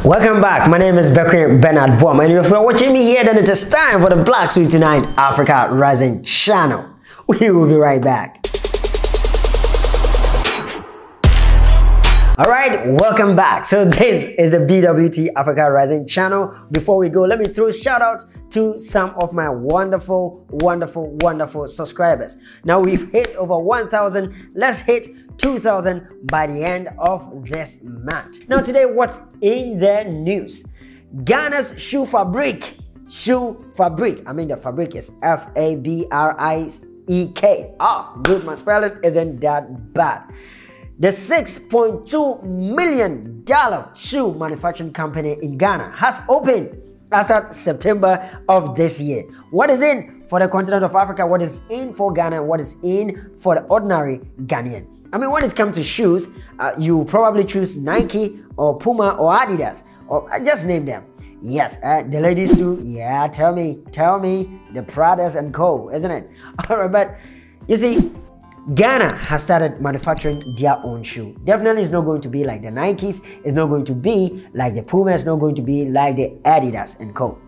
Welcome back. My name is Bekwe Bernard Boom, and if you're watching me here, then it is time for the Black Suit 9 Africa Rising channel. We will be right back. Alright, welcome back. So this is the BWT-African Rising channel. Before we go, let me throw a shout out to some of my wonderful subscribers. Now we've hit over 1,000. Let's hit 2,000 by the end of this month. Now today, what's in the news? Ghana's shoe Fabrique. I mean the Fabrique is Fabrique. Good, my spelling isn't that bad. The $6.2 million shoe manufacturing company in Ghana has opened as of September of this year. What is in for the continent of Africa? What is in for Ghana? What is in for the ordinary Ghanaian? I mean, when it comes to shoes, you probably choose Nike or Puma or Adidas, or just name them. Yes, the ladies too. Yeah, tell me, the Pradas and Co, isn't it? All right, but you see, Ghana has started manufacturing their own shoe. Definitely, it's not going to be like the Nikes. It's not going to be like the Puma. It's not going to be like the Adidas and Co.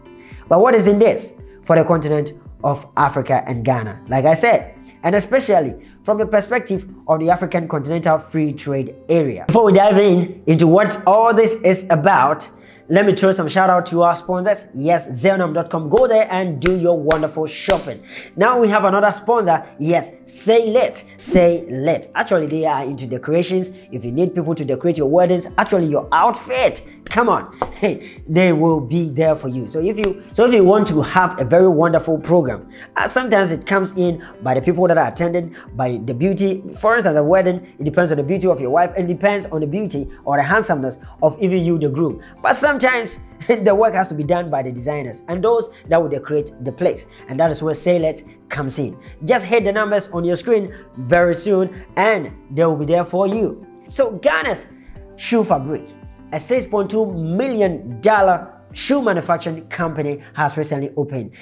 But what is in this for the continent of Africa and Ghana? Like I said, and especially from the perspective of the African Continental Free Trade Area. Before we dive into what all this is about, let me throw some shout out to our sponsors. Yes, Zeonam.com. Go there and do your wonderful shopping. Now we have another sponsor. Yes, SEYLITT. Actually, they are into decorations. If you need people to decorate your weddings, actually your outfit, come on, hey, they will be there for you. So if you want to have a very wonderful program, sometimes it comes in by the people that are attending, by the beauty. For instance, a wedding, it depends on the beauty of your wife, and depends on the beauty or the handsomeness of even you, the groom. But sometimes the work has to be done by the designers and those that will decorate the place, and that is where SEYLITT comes in. Just hit the numbers on your screen very soon and they will be there for you. So Ghana's shoe Fabrique, a $6.2 million shoe manufacturing company, has recently opened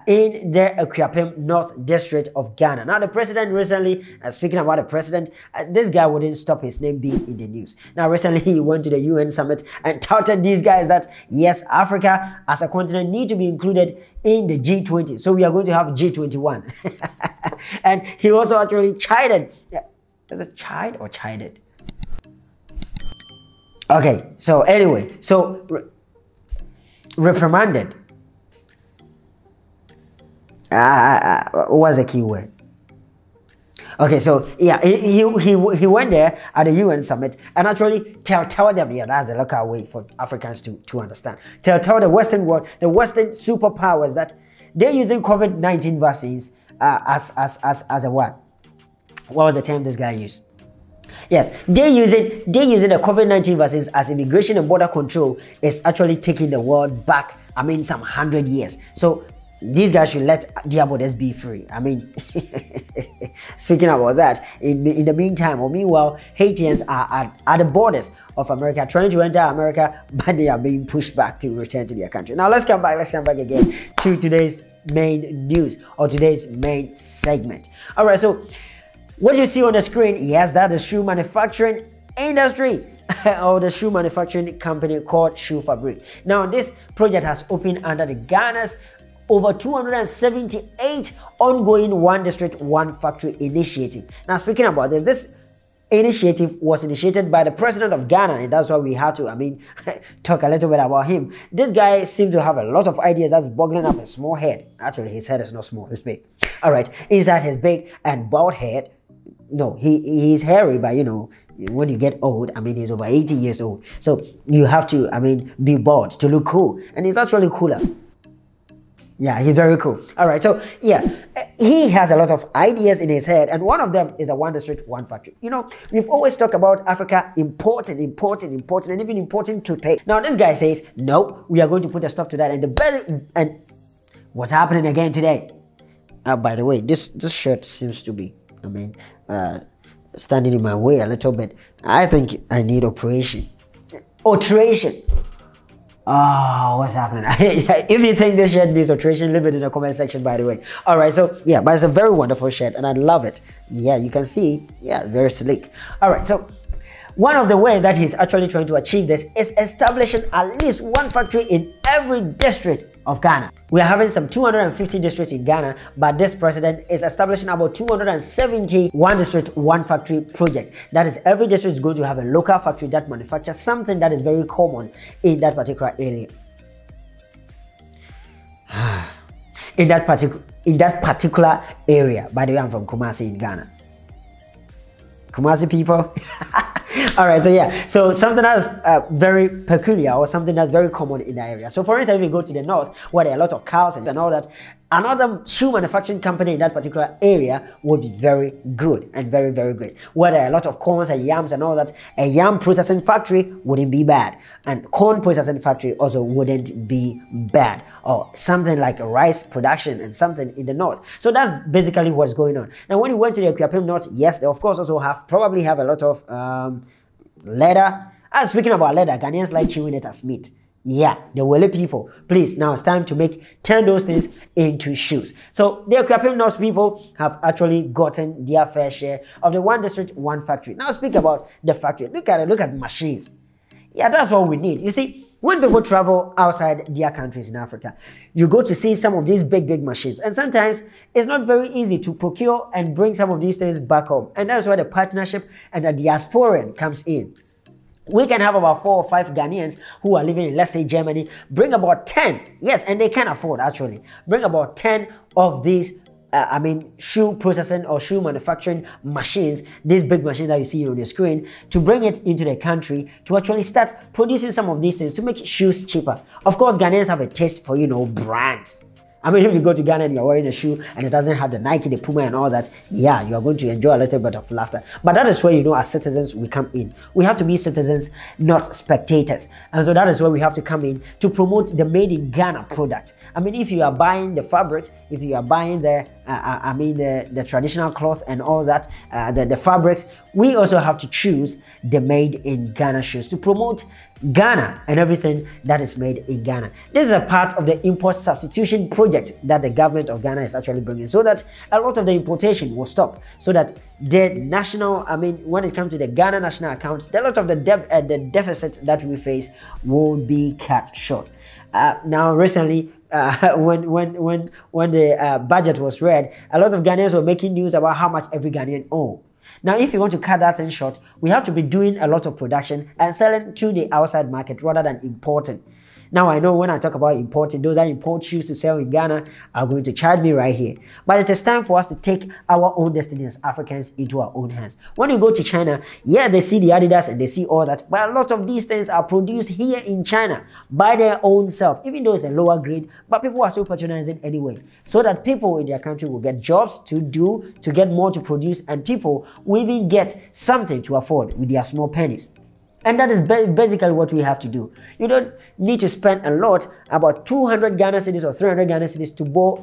in the Akuapem North District of Ghana. Now, the president recently, speaking about the president, this guy wouldn't stop his name being in the news. Now, recently he went to the UN summit and touted these guys that, yes, Africa as a continent need to be included in the G20. So we are going to have G21. And he also actually chided. Is it chide or chided? Okay, so anyway, so reprimanded. What's the key word? Okay, so yeah, he went there at the UN summit and actually tell them, yeah, that's a local way for Africans to understand. Tell the Western world, the Western superpowers, that they're using COVID-19 vaccines as a what? What was the term this guy used? Yes, they're using the COVID-19 vaccines as immigration and border control is actually taking the world back, I mean, some 100 years. So these guys should let their borders be free. I mean, speaking about that, in the meantime or meanwhile, Haitians are at the borders of America trying to enter America, but they are being pushed back to return to their country. Now let's come back again to today's main news, or today's main segment. All right, so what you see on the screen, yes, that's the shoe manufacturing industry or the shoe manufacturing company called Shoe Fabrique. Now, this project has opened under the Ghana's over 278 ongoing One District, One Factory initiative. Now, speaking about this initiative was initiated by the president of Ghana, and that's why we had to, I mean, talk a little bit about him. This guy seems to have a lot of ideas that's boggling up a small head. Actually, his head is not small, it's big. All right, inside his big and bald head, no, he's hairy, but you know, when you get old, I mean, he's over 80 years old. So you have to, I mean, be bald to look cool. And he's actually cooler. Yeah, he's very cool. All right, so yeah, he has a lot of ideas in his head, and one of them is a One District, One Factory. You know, we've always talked about Africa importing, and even importing toothpaste. Now this guy says, no, we are going to put a stop to that. And what's happening again today? By the way, this shirt seems to be, I mean, standing in my way a little bit. I think I need operation. Alteration. Oh, what's happening? If you think this shirt needs alteration, leave it in the comment section, by the way. All right, so yeah, but it's a very wonderful shirt and I love it. Yeah, you can see, yeah, very sleek. All right, so One of the ways that he's actually trying to achieve this is establishing at least one factory in every district of Ghana. We are having some 250 districts in Ghana, but this president is establishing about 270 one district, one factory project. That is, every district is going to have a local factory that manufactures something that is very common in that particular area. in that particular area. By the way, I'm from Kumasi in Ghana. Kumasi people. All right, so yeah, so something that is very peculiar, or something that's very common in the area. So for instance, if you go to the north, where there are a lot of cows and all that, another shoe manufacturing company in that particular area would be very good and very, very great. Where there are a lot of corns and yams and all that, a yam processing factory wouldn't be bad, and corn processing factory also wouldn't be bad, or something like a rice production and something in the north. So that's basically what's going on. Now, when you went to the AfCFTA north, yes, they of course also probably have a lot of leather. Speaking about leather, Ghanaians like chewing it as meat. Yeah, the Wele people, please, now it's time to turn those things into shoes. So the AfCFTA North people have actually gotten their fair share of the one district, one factory. Now speak about the factory. Look at it, look at machines. Yeah, that's what we need. You see, when people travel outside their countries in Africa, you go to see some of these big machines, and sometimes it's not very easy to procure and bring some of these things back home. And that's where the partnership and the diasporan comes in. We can have about 4 or 5 Ghanaians who are living in, let's say, Germany, bring about 10, yes, and they can afford actually, bring about 10 of these shoe processing or shoe manufacturing machines, these big machines that you see on your screen, to bring it into the country to actually start producing some of these things to make shoes cheaper. Of course, Ghanaians have a taste for, brands. I mean, if you go to Ghana and you're wearing a shoe and it doesn't have the Nike, the Puma and all that, yeah, you're going to enjoy a little bit of laughter. But that is where, as citizens, we come in. We have to be citizens, not spectators. And so that is where we have to come in to promote the made in Ghana product. I mean, if you are buying the fabrics, if you are buying the traditional cloth and all that, the fabrics, we also have to choose the made in Ghana shoes to promote Ghana and everything that is made in Ghana. This is a part of the import substitution project that the government of Ghana is actually bringing, so that a lot of the importation will stop, so that the national, when it comes to the Ghana national account, a lot of the deficits that we face will be cut short. Now, recently, when the budget was read, a lot of Ghanaians were making news about how much every Ghanaian owns. Now, if you want to cut that thing short, we have to be doing a lot of production and selling to the outside market rather than importing. Now, I know when I talk about importing, those that import shoes to sell in Ghana are going to charge me right here. But it is time for us to take our own destiny as Africans into our own hands. When you go to China, yeah, they see the Adidas and they see all that, but a lot of these things are produced here in China by their own self, even though it's a lower grade, but people are still patronizing anyway, so that people in their country will get jobs to do, to get more to produce, and people will even get something to afford with their small pennies. And that is basically what we have to do. You don't need to spend a lot, about 200 Ghana cedis or 300 Ghana cedis to buy,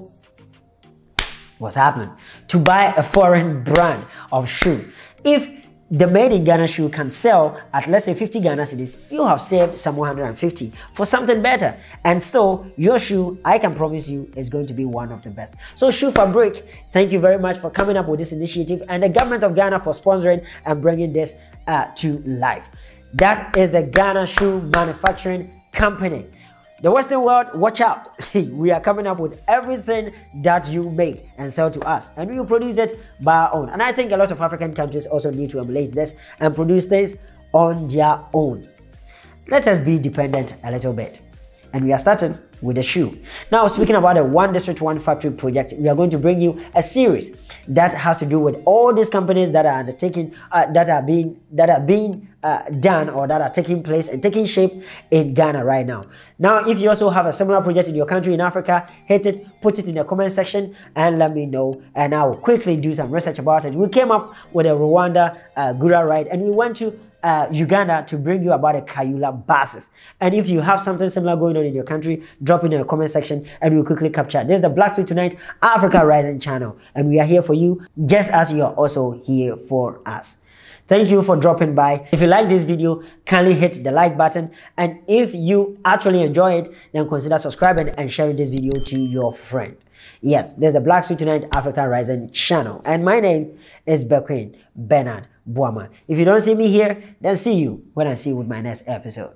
what's happening? To buy a foreign brand of shoe. If the made in Ghana shoe can sell at, let's say, 50 Ghana cedis, you have saved some 150 for something better. And so your shoe, I can promise you, is going to be one of the best. So Shoe Fabrique, thank you very much for coming up with this initiative, and the government of Ghana for sponsoring and bringing this to life. That is the Ghana Shoe Manufacturing Company. The Western world, watch out. We are coming up with everything that you make and sell to us, and we will produce it by our own. And I think a lot of African countries also need to emulate this and produce things on their own. Let us be dependent a little bit. And we are starting with the shoe. Now, speaking about the One District, One Factory project, we are going to bring you a series that has to do with all these companies that are undertaking, that are being done, or that are taking place and taking shape in Ghana right now. Now, if you also have a similar project in your country in Africa, hit it, put it in the comment section, and let me know, and I will quickly do some research about it. We came up with a Rwanda Gura ride, and we went to Uganda to bring you about the Kayula buses. And if you have something similar going on in your country, drop it in the comment section and we'll quickly capture. This is the Black Tweet Tonight Africa Rising channel, and we are here for you just as you are also here for us. Thank you for dropping by. If you like this video, kindly hit the like button, and if you actually enjoy it, then consider subscribing and sharing this video to your friend. Yes, there's a Black Suit Tonight African Rising channel. And my name is Bequin Bernard Boama. If you don't see me here, then see you when I see you with my next episode.